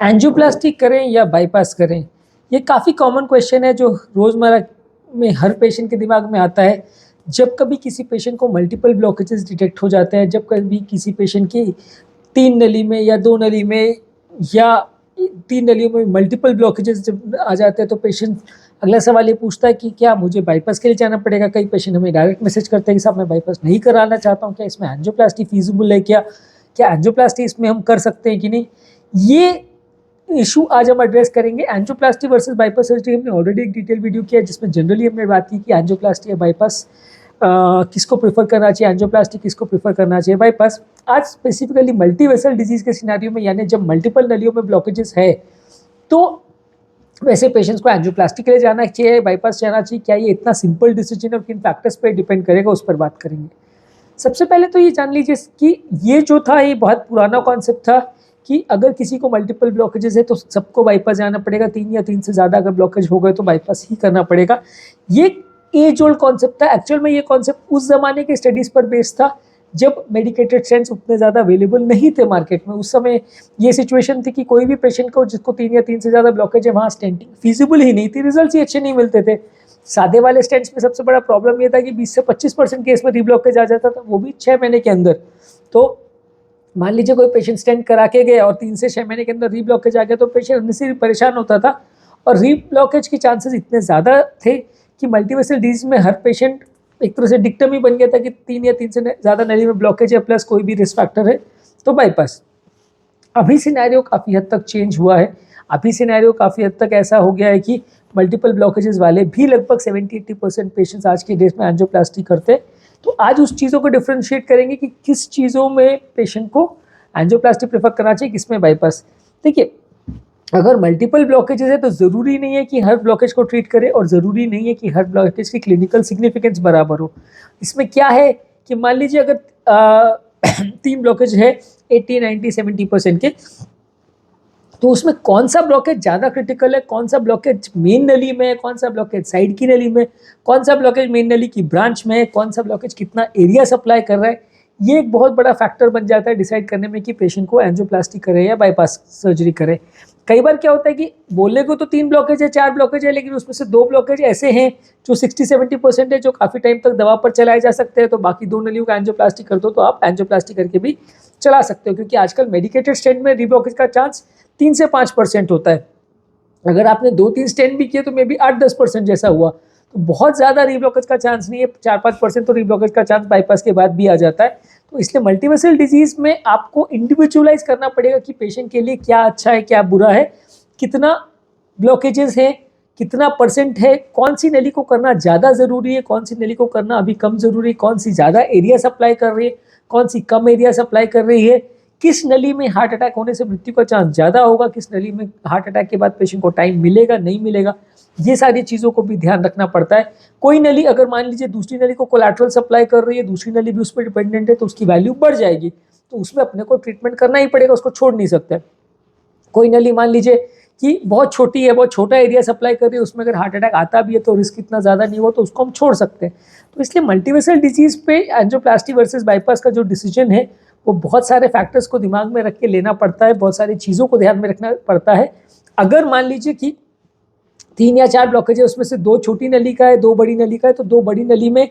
Angioplasty करें या bypass करें, ये काफ़ी कॉमन क्वेश्चन है जो रोज़मर्रा में हर पेशेंट के दिमाग में आता है। जब कभी किसी पेशेंट को मल्टीपल ब्लॉकेजेस डिटेक्ट हो जाते हैं, जब कभी किसी पेशेंट की 3 नली में या 2 नली में या 3 नलियों में मल्टीपल ब्लॉकेजेस जब आ जाते हैं, तो पेशेंट अगला सवाल ये पूछता है कि क्या मुझे बाईपास के लिए जाना पड़ेगा। कई पेशेंट हमें डायरेक्ट मैसेज करते हैं कि साहब मैं बाईपास नहीं कराना चाहता हूँ, क्या इसमें एंजियोप्लास्टी फीजिबल है, क्या एंजियोप्लास्टी इसमें हम कर सकते हैं कि नहीं। ये इशू आज हम एड्रेस करेंगे। एंजियोप्लास्टी वर्सेस बाईपास सर्जरी हमने ऑलरेडी एक डिटेल वीडियो किया है, जिसमें जनरली हमने बात की कि एंजियोप्लास्टी या बाईपास किसको प्रेफर करना चाहिए, एंजियोप्लास्टी किसको प्रेफर करना चाहिए, बाईपास। आज स्पेसिफिकली मल्टी वेसल डिजीज के सिनेरियो में, यानी जब मल्टीपल नलियों में ब्लॉकेजेस है, तो वैसे पेशेंट्स को एंजियोप्लास्टी के लिए जाना चाहिए, बाईपास जाना चाहिए। क्या ये इतना सिंपल डिसीजन और किन फैक्टर्स पे डिपेंड करेगा, उस पर बात करेंगे। सबसे पहले तो ये जान लीजिए कि ये जो था, ये बहुत पुराना कॉन्सेप्ट था कि अगर किसी को मल्टीपल ब्लॉकेजेस है तो सबको बाईपास जाना पड़ेगा, 3 या 3 से ज़्यादा अगर ब्लॉकेज हो गए तो बाईपास ही करना पड़ेगा। ये एज ओल्ड कॉन्सेप्ट था। एक्चुअल में ये कॉन्सेप्ट उस जमाने के स्टडीज़ पर बेस्ड था जब मेडिकेटेड स्टेंट्स उतने ज़्यादा अवेलेबल नहीं थे मार्केट में। उस समय ये सिचुएशन थी कि कोई भी पेशेंट को जिसको 3 या 3 से ज़्यादा ब्लॉकेज है, वहाँ स्टेंटिंग फीजिबल ही नहीं थी, रिजल्ट ही अच्छे नहीं मिलते थे। सादे वाले स्टेंट्स में सबसे बड़ा प्रॉब्लम ये था कि 20 से 25% केस में रीब्लॉकेज आ जाता था, वो भी 6 महीने के अंदर। तो मान लीजिए कोई पेशेंट स्टेंट करा के गया और 3 से 6 महीने के अंदर रीब्लॉकेज आ गया, तो पेशेंट उनसे परेशान होता था। और रीब्लॉकेज के चांसेस इतने ज़्यादा थे कि मल्टीवेसल डिजीज में हर पेशेंट एक तरह से डिक्टम ही बन गया था कि 3 या 3 से ज़्यादा नली में ब्लॉकेज है, प्लस कोई भी रिस्क फैक्टर है तो बाईपास। अभी सिनेरियो काफ़ी हद तक चेंज हुआ है। अभी सिनेरियो काफ़ी हद तक ऐसा हो गया है कि मल्टीपल ब्लॉकेजेस वाले भी लगभग 70-80% पेशेंट्स आज के डेट में एंजियोप्लास्टी करते हैं। तो आज उस चीज़ों को डिफ्रेंशिएट करेंगे कि किस चीज़ों में पेशेंट को एंजियोप्लास्टी प्रेफर करना चाहिए, किसमें बाईपास। देखिए, अगर मल्टीपल ब्लॉकेजेस है तो ज़रूरी नहीं है कि हर ब्लॉकेज को ट्रीट करें, और ज़रूरी नहीं है कि हर ब्लॉकेज की क्लिनिकल सिग्निफिकेंस बराबर हो। इसमें क्या है कि मान लीजिए अगर 3 ब्लॉकेज है 80, 90, 70% के, तो उसमें कौन सा ब्लॉकेज ज़्यादा क्रिटिकल है, कौन सा ब्लॉकेज मेन नली में है, कौन सा ब्लॉकेज साइड की नली में, कौन सा ब्लॉकेज मेन नली की ब्रांच में है, कौन सा ब्लॉकेज कितना एरिया सप्लाई कर रहा है, ये एक बहुत बड़ा फैक्टर बन जाता है डिसाइड करने में कि पेशेंट को एंजियोप्लास्टी करे या बाईपास सर्जरी करे। कई बार क्या होता है कि बोलने को तो 3 ब्लॉकेज है, 4 ब्लॉकेज है, लेकिन उसमें से 2 ब्लॉकेज ऐसे हैं जो 60-70% है, जो काफ़ी टाइम तक दवा पर चलाए जा सकते हैं। तो बाकी 2 नलियों का एंजियोप्लास्टी कर दो, तो आप एंजियोप्लास्टी करके भी चला सकते हो, क्योंकि आजकल मेडिकेटेड स्टेंट में रीब्लॉकेज का चांस 3 से 5% होता है। अगर आपने 2-3 स्टेंट भी किए तो मे बी 8-10% जैसा हुआ, तो बहुत ज़्यादा रीब्लॉकेज का चांस नहीं है। 4-5% तो रीब्लॉकेज का चांस बाईपास के बाद भी आ जाता है। तो इसलिए मल्टीवेसल डिजीज़ में आपको इंडिविजुअलाइज करना पड़ेगा कि पेशेंट के लिए क्या अच्छा है, क्या बुरा है, कितना ब्लॉकेजेस है, कितना परसेंट है, कौन सी नली को करना ज़्यादा ज़रूरी है, कौन सी नली को करना अभी कम ज़रूरी है, कौन सी ज़्यादा एरिया सप्लाई कर रही है, कौन सी कम एरिया सप्लाई कर रही है, किस नली में हार्ट अटैक होने से मृत्यु का चांस ज़्यादा होगा, किस नली में हार्ट अटैक के बाद पेशेंट को टाइम मिलेगा, नहीं मिलेगा, ये सारी चीज़ों को भी ध्यान रखना पड़ता है। कोई नली अगर मान लीजिए दूसरी नली को कोलैटरल सप्लाई कर रही है, दूसरी नली भी उस पर डिपेंडेंट है, तो उसकी वैल्यू बढ़ जाएगी, तो उसमें अपने को ट्रीटमेंट करना ही पड़ेगा, उसको छोड़ नहीं सकते। कोई नली मान लीजिए कि बहुत छोटी है, बहुत छोटा एरिया सप्लाई कर रही है, उसमें अगर हार्ट अटैक आता भी है तो रिस्क इतना ज़्यादा नहीं हो, तो उसको हम छोड़ सकते हैं। तो इसलिए मल्टीवेसल डिजीज़ पे एंजियोप्लास्टी वर्सेस बाईपास का जो डिसीजन है, वो बहुत सारे फैक्टर्स को दिमाग में रख के लेना पड़ता है, बहुत सारी चीज़ों को ध्यान में रखना पड़ता है। अगर मान लीजिए कि 3 या 4 ब्लॉकेज है, उसमें से 2 छोटी नली का है, 2 बड़ी नली का है, तो 2 बड़ी नली में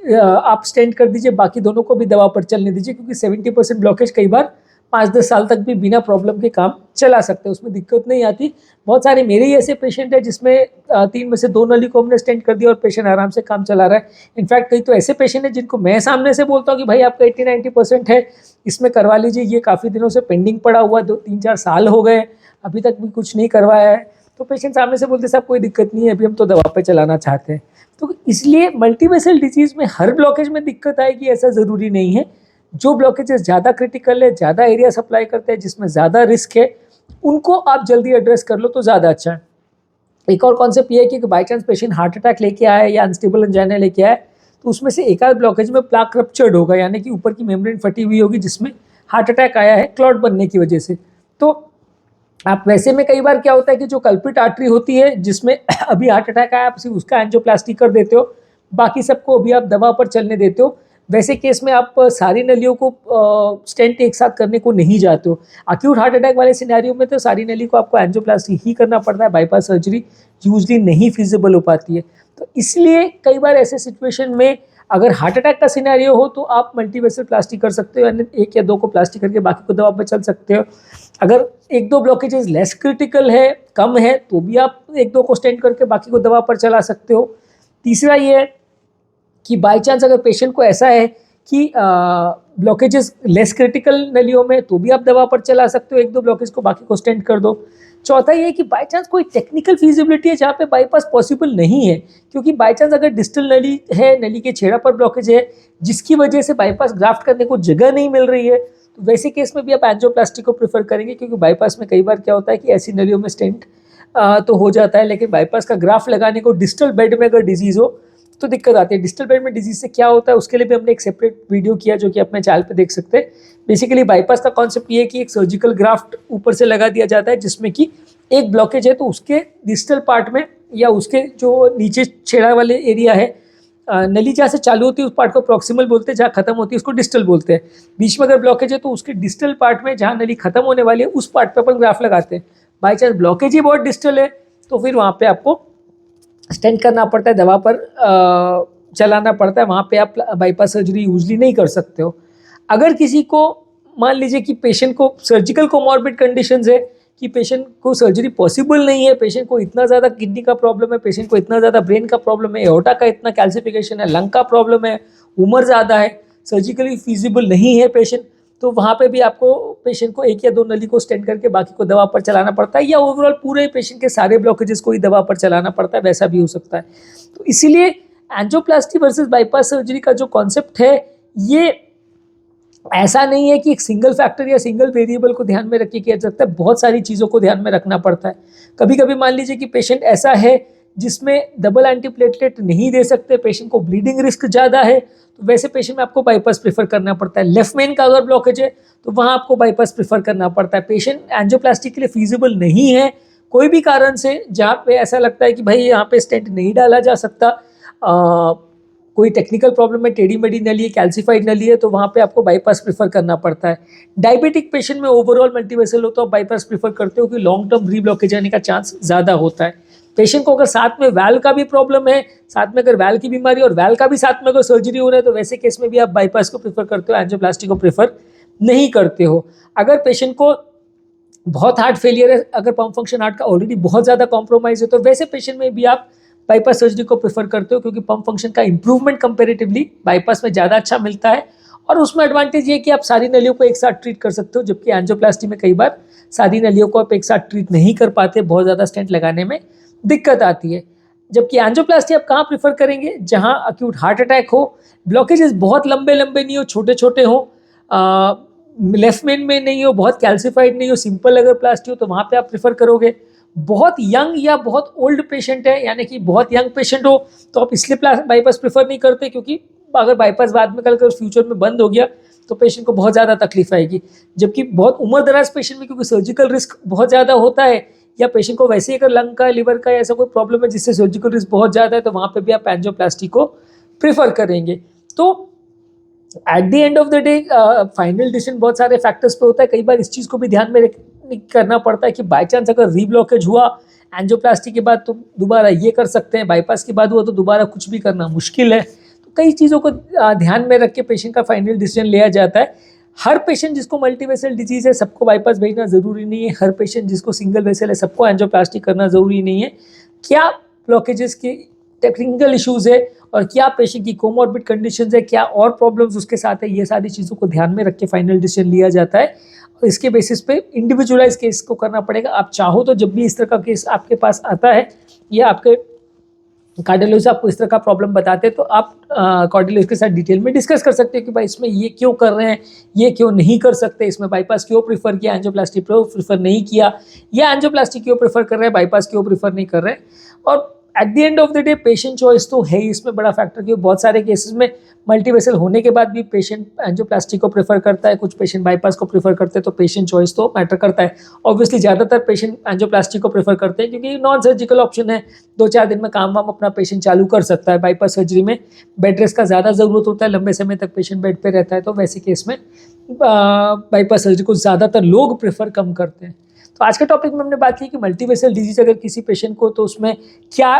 आप स्टेंट कर दीजिए, बाकी दोनों को भी दवा पर चलने दीजिए, क्योंकि 70% ब्लॉकेज कई बार 5-10 साल तक भी बिना प्रॉब्लम के काम चला सकते हैं, उसमें दिक्कत नहीं आती। बहुत सारे मेरे ही ऐसे पेशेंट हैं जिसमें 3 में से 2 नली को हमने स्टेंट कर दिया और पेशेंट आराम से काम चला रहा है। इनफैक्ट कई तो ऐसे पेशेंट हैं जिनको मैं सामने से बोलता हूँ कि भाई आपका 80-90% है, इसमें करवा लीजिए, ये काफ़ी दिनों से पेंडिंग पड़ा हुआ, 2-3-4 साल हो गए, अभी तक भी कुछ नहीं करवाया है। तो पेशेंट सामने से बोलते साहब कोई दिक्कत नहीं है, अभी हम तो दवा पे चलाना चाहते हैं। तो इसलिए मल्टीवेसल डिजीज़ में हर ब्लॉकेज में दिक्कत आएगी ऐसा ज़रूरी नहीं है। जो ब्लॉकेजेस ज़्यादा क्रिटिकल है, ज़्यादा एरिया सप्लाई करते हैं, जिसमें ज़्यादा रिस्क है, उनको आप जल्दी एड्रेस कर लो तो ज़्यादा अच्छा है। एक और कॉन्सेप्ट ये है कि by chance patient heart attack लेके आया या अनस्टेबल एंजाइना लेके आया, तो उसमें से एक आध ब्लॉकेज में प्लाक रप्चर्ड होगा, यानी कि ऊपर की मेम्ब्रेन फटी हुई होगी जिसमें हार्ट अटैक आया है क्लॉट बनने की वजह से। तो आप वैसे में कई बार क्या होता है कि जो कल्प्रिट आर्टरी होती है जिसमें अभी हार्ट अटैक आया, आप सिर्फ उसका एंजियोप्लास्टी कर देते हो, बाकी सबको अभी आप दवा पर चलने देते हो। वैसे केस में आप सारी नलियों को स्टेंट एक साथ करने को नहीं जाते हो। अक्यूट हार्ट अटैक वाले सिनेरियो में तो सारी नली को आपको एंजियोप्लास्टी ही करना पड़ता है, बाईपास सर्जरी यूजली नहीं फिजिबल हो पाती है। तो इसलिए कई बार ऐसे सिचुएशन में अगर हार्ट अटैक का सिनेरियो हो तो आप मल्टीवेसल प्लास्टी कर सकते हो, यानी 1 या 2 को प्लास्टी करके बाकी को दवा पर चल सकते हो। अगर 1-2 ब्लॉकेजेस लेस क्रिटिकल है, कम है, तो भी आप 1-2 को स्टेंट करके बाकी को दवा पर चला सकते हो। तीसरा ये है कि बाई चांस अगर पेशेंट को ऐसा है कि ब्लॉकेजेस लेस क्रिटिकल नलियों में, तो भी आप दवा पर चला सकते हो 1-2 ब्लॉकेज को, बाकी को स्टेंट कर दो। चौथा ये है कि बाई चांस कोई टेक्निकल फिजिबिलिटी है जहाँ पे बाईपास पॉसिबल नहीं है, क्योंकि बाई चांस अगर डिस्टल नली है, नली के छेड़ा पर ब्लॉकेज है जिसकी वजह से बाईपास ग्राफ्ट करने को जगह नहीं मिल रही है, तो वैसे केस में भी आप एंजियोप्लास्टी को प्रेफर करेंगे, क्योंकि बाईपास में कई बार क्या होता है कि ऐसी नलियों में स्टेंट तो हो जाता है, लेकिन बाईपास का ग्राफ्ट लगाने को डिस्टल बेड में अगर डिजीज़ हो तो दिक्कत आती है। डिस्टल बेड में डिजीज से क्या होता है उसके लिए भी हमने एक सेपरेट वीडियो किया जो कि अपने चैनल पे देख सकते हैं। बेसिकली बाईपास का कॉन्सेप्ट ये है कि एक सर्जिकल ग्राफ्ट ऊपर से लगा दिया जाता है जिसमें कि एक ब्लॉकेज है तो उसके डिस्टल पार्ट में या उसके जो नीचे छेड़ा वाले एरिया है, नली जहाँ से चालू होती है उस पार्ट को प्रॉक्सिमल बोलते हैं, जहाँ खत्म होती है उसको डिस्टल बोलते हैं। बीच में अगर ब्लॉकेज है तो उसके डिस्टल पार्ट में जहाँ नली खत्म होने वाली है उस पार्ट पे अपन ग्राफ लगाते हैं। बाई चांस ब्लॉकेज ही बहुत डिस्टल है तो फिर वहाँ पे आपको स्टेंट करना पड़ता है, दवा पर चलाना पड़ता है, वहाँ पे आप बाईपास सर्जरी यूजली नहीं कर सकते हो। अगर किसी को मान लीजिए कि पेशेंट को सर्जिकल कोमॉर्बिड कंडीशंस है कि पेशेंट को सर्जरी पॉसिबल नहीं है, पेशेंट को इतना ज़्यादा किडनी का प्रॉब्लम है, पेशेंट को इतना ज़्यादा ब्रेन का प्रॉब्लम है, एओर्टा का इतना कैल्सिफिकेशन है, लंग का प्रॉब्लम है, उम्र ज़्यादा है, सर्जिकली फीजिबल नहीं है पेशेंट, तो वहाँ पे भी आपको पेशेंट को 1 या 2 नली को स्टेंट करके बाकी को दवा पर चलाना पड़ता है, या ओवरऑल पूरे पेशेंट के सारे ब्लॉकेजेस को ही दवा पर चलाना पड़ता है, वैसा भी हो सकता है। तो इसीलिए एंजियोप्लास्टी वर्सेस बाईपास सर्जरी का जो कॉन्सेप्ट है ये ऐसा नहीं है कि एक सिंगल फैक्टर या सिंगल वेरिएबल को ध्यान में रख के किया जा सकता है, बहुत सारी चीज़ों को ध्यान में रखना पड़ता है। कभी कभी मान लीजिए कि पेशेंट ऐसा है जिसमें डबल एंटीप्लेटलेट नहीं दे सकते, पेशेंट को ब्लीडिंग रिस्क ज़्यादा है, तो वैसे पेशेंट में आपको बाईपास प्रेफर करना पड़ता है। लेफ्ट मेन का अगर ब्लॉकेज है तो वहाँ आपको बाईपास प्रेफर करना पड़ता है। पेशेंट एंजियोप्लास्टी के लिए फीजिबल नहीं है कोई भी कारण से, जहाँ पे ऐसा लगता है कि भाई यहाँ पे स्टेंट नहीं डाला जा सकता, कोई टेक्निकल प्रॉब्लम है, टेढ़ी मेढ़ी नली है, कैल्सिफाइड नली है, तो वहाँ पे आपको बाईपास प्रेफर करना पड़ता है। डायबिटिक पेशेंट में ओवरऑल मल्टीवेसल हो तो आप बाईपास प्रेफर करते हो कि लॉन्ग टर्म रीब्लॉकेज आने का चांस ज़्यादा होता है। पेशेंट को अगर साथ में वैल का भी प्रॉब्लम है, साथ में अगर वैल की बीमारी और वैल का भी साथ में अगर सर्जरी हो रहा है, तो वैसे केस में भी आप बाईपास को प्रेफर करते हो, एंजियोप्लास्टी को प्रेफर नहीं करते हो। अगर पेशेंट को बहुत हार्ट फेलियर है, अगर पंप फंक्शन हार्ट का ऑलरेडी बहुत ज़्यादा कॉम्प्रोमाइज है, तो वैसे पेशेंट में भी आप बाईपास सर्जरी को प्रेफर करते हो, क्योंकि पंप फंक्शन का इंप्रूवमेंट कंपेरेटिवली बाईपास में ज़्यादा अच्छा मिलता है। और उसमें एडवांटेज ये कि आप सारी नलियों को एक साथ ट्रीट कर सकते हो, जबकि एंजियोप्लास्टी में कई बार सारी नलियों को आप एक साथ ट्रीट नहीं कर पाते, बहुत ज़्यादा स्टेंट लगाने में दिक्कत आती है। जबकि एंजियोप्लास्टी आप कहाँ प्रेफर करेंगे, जहाँ अक्यूट हार्ट अटैक हो, ब्लॉकेजेस बहुत लंबे लंबे नहीं हो, छोटे छोटे हो, लेफ्ट मेन में नहीं हो, बहुत कैल्सिफाइड नहीं हो, सिंपल अगर प्लास्टी हो तो वहाँ पे आप प्रेफर करोगे। बहुत यंग या बहुत ओल्ड पेशेंट है, यानी कि बहुत यंग पेशेंट हो, तो आप इसलिए बाईपास प्रेफर नहीं करते क्योंकि अगर बाईपास बाद में कल फ्यूचर में बंद हो गया तो पेशेंट को बहुत ज़्यादा तकलीफ आएगी। जबकि बहुत उम्र दराज पेशेंट में क्योंकि सर्जिकल रिस्क बहुत ज़्यादा होता है, या पेशेंट को वैसे ही अगर लंग का, लिवर का या ऐसा कोई प्रॉब्लम है जिससे सर्जिकल रिस्क बहुत ज़्यादा है, तो वहाँ पे भी आप एंजियोप्लास्टी को प्रेफर करेंगे। तो at the end of the day final decision बहुत सारे फैक्टर्स पे होता है। कई बार इस चीज़ को भी ध्यान में करना पड़ता है कि बाई चांस अगर रीब्लॉकेज हुआ एंजियोप्लास्टी के बाद तो दोबारा ये कर सकते हैं, बाईपास के बाद हुआ तो दोबारा कुछ भी करना मुश्किल है। तो कई चीज़ों को ध्यान में रख के पेशेंट का फाइनल डिसीजन लिया जाता है। हर पेशेंट जिसको मल्टीवेसल डिजीज़ है सबको बाईपास भेजना ज़रूरी नहीं है, हर पेशेंट जिसको सिंगल वेसल है सबको एंजियोप्लास्टी करना ज़रूरी नहीं है। क्या ब्लॉकेजेस की टेक्निकल इश्यूज़ है और क्या पेशेंट की कोमॉर्बिड कंडीशंस है, क्या और प्रॉब्लम्स उसके साथ है, ये सारी चीज़ों को ध्यान में रख के फाइनल डिसीजन लिया जाता है। और इसके बेसिस पे इंडिविजुअलाइज केस को करना पड़ेगा। आप चाहो तो जब भी इस तरह का केस आपके पास आता है या आपके कार्डियोलॉजिस्ट आपको इस तरह का प्रॉब्लम बताते हैं, तो आप कार्डियोलॉजिस्ट के साथ डिटेल में डिस्कस कर सकते हैं कि भाई इसमें ये क्यों कर रहे हैं, ये क्यों नहीं कर सकते, इसमें बाईपास क्यों प्रीफर किया, एंजियोप्लास्टी प्रेफर नहीं किया, या एंजियोप्लास्टी क्यों प्रेफर कर रहे हैं, बाईपास क्यों प्रेफर नहीं कर रहे हैं। और at the end of the day patient choice तो है ही इसमें बड़ा फैक्टर, क्योंकि बहुत सारे केसेस में मल्टीवेसल होने के बाद भी पेशेंट एंजियोप्लास्टी को प्रेफर करता है, कुछ पेशेंट बाईपास को प्रेफर करते हैं, तो पेशेंट चॉइस तो मैटर करता है। ऑब्वियसली ज़्यादातर पेशेंट एंजियोप्लास्टी को प्रेफर करते हैं क्योंकि नॉन सर्जिकल ऑप्शन है, 2-4 दिन में काम वाम अपना पेशेंट चालू कर सकता है। बाईपास सर्जरी में बेड रेस्ट का ज़्यादा ज़रूरत होता है, लंबे समय तक पेशेंट बेड पर रहता है, तो वैसे केस में बाईपास सर्जरी को ज़्यादातर लोग प्रेफर कम करते हैं। तो आज के टॉपिक में हमने बात की कि मल्टीवेसल डिजीज अगर किसी पेशेंट को, तो उसमें क्या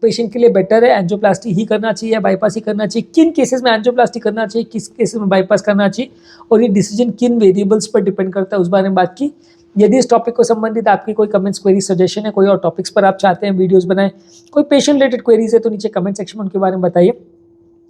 पेशेंट के लिए बेटर है, एंजियोप्लास्टी ही करना चाहिए या बाईपास ही करना चाहिए, किन केसेस में एंजियोप्लास्टी करना चाहिए, किस केसेस में बाईपास करना चाहिए, और ये डिसीजन किन वेरिएबल्स पर डिपेंड करता है, उस बारे में बात की। यदि इस टॉपिक को संबंधित आपकी कोई कमेंट्स, क्वेरी, सजेशन है, कोई और टॉपिक्स पर आप चाहते हैं वीडियोस बनाएं, कोई पेशेंट रिलेटेड क्वेरीज है, तो नीचे कमेंट सेक्शन में उनके बारे में बताइए,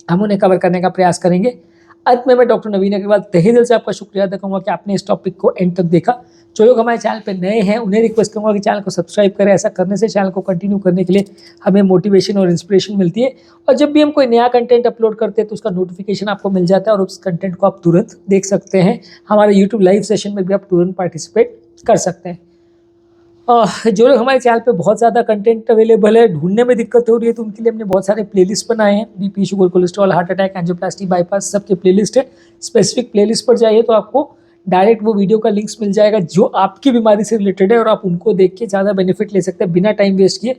हम उन्हें कवर करने का प्रयास करेंगे। अंत में मैं डॉक्टर नवीन अग्रवाल तहे दिल से आपका शुक्रिया अदा करूँगा कि आपने इस टॉपिक को एंड तक देखा। जो लोग हमारे चैनल पर नए हैं उन्हें रिक्वेस्ट करूँगा कि चैनल को सब्सक्राइब करें। ऐसा करने से चैनल को कंटिन्यू करने के लिए हमें मोटिवेशन और इंस्पिरेशन मिलती है, और जब भी हम कोई नया कंटेंट अपलोड करते हैं तो उसका नोटिफिकेशन आपको मिल जाता है और उस कंटेंट को आप तुरंत देख सकते हैं। हमारे यूट्यूब लाइव सेशन में भी आप तुरंत पार्टिसिपेट कर सकते हैं। जो लोग हमारे चैनल पे बहुत ज़्यादा कंटेंट अवेलेबल है, ढूंढने में दिक्कत हो रही है, तो उनके लिए हमने बहुत सारे प्लेलिस्ट बनाए हैं। BP, sugar, cholesterol, heart attack, angioplasty, bypass, सबके प्लेलिस्ट है। स्पेसिफिक प्लेलिस्ट पर जाइए तो आपको डायरेक्ट वो वीडियो का लिंक्स मिल जाएगा जो आपकी बीमारी से रिलेटेड है, और आप उनको देख के ज़्यादा बेनिफिट ले सकते हैं बिना टाइम वेस्ट किए।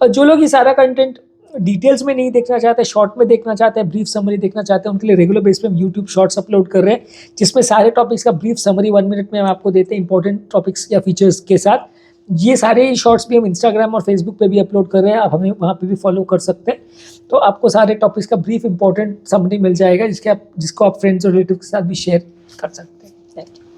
और जो लोग ये सारा कंटेंट डिटेल्स में नहीं देखना चाहते, शॉर्ट में देखना चाहते हैं, ब्रीफ समरी देखना चाहते हैं, उनके लिए रेगुलर बेस पे हम यूट्यूब शॉर्ट्स अपलोड कर रहे हैं, जिसमें सारे टॉपिक्स का ब्रीफ समरी 1 मिनट में हम आपको देते हैं इंपॉर्टेंट टॉपिक्स या फीचर्स के साथ। ये सारे शॉर्ट्स भी हम इंस्टाग्राम और फेसबुक पे भी अपलोड कर रहे हैं, आप हमें वहाँ पे भी फॉलो कर सकते हैं। तो आपको सारे टॉपिक्स का ब्रीफ इंपॉर्टेंट समरी मिल जाएगा, जिसको आप फ्रेंड्स और रिलेटिव के साथ भी शेयर कर सकते हैं। Thank you.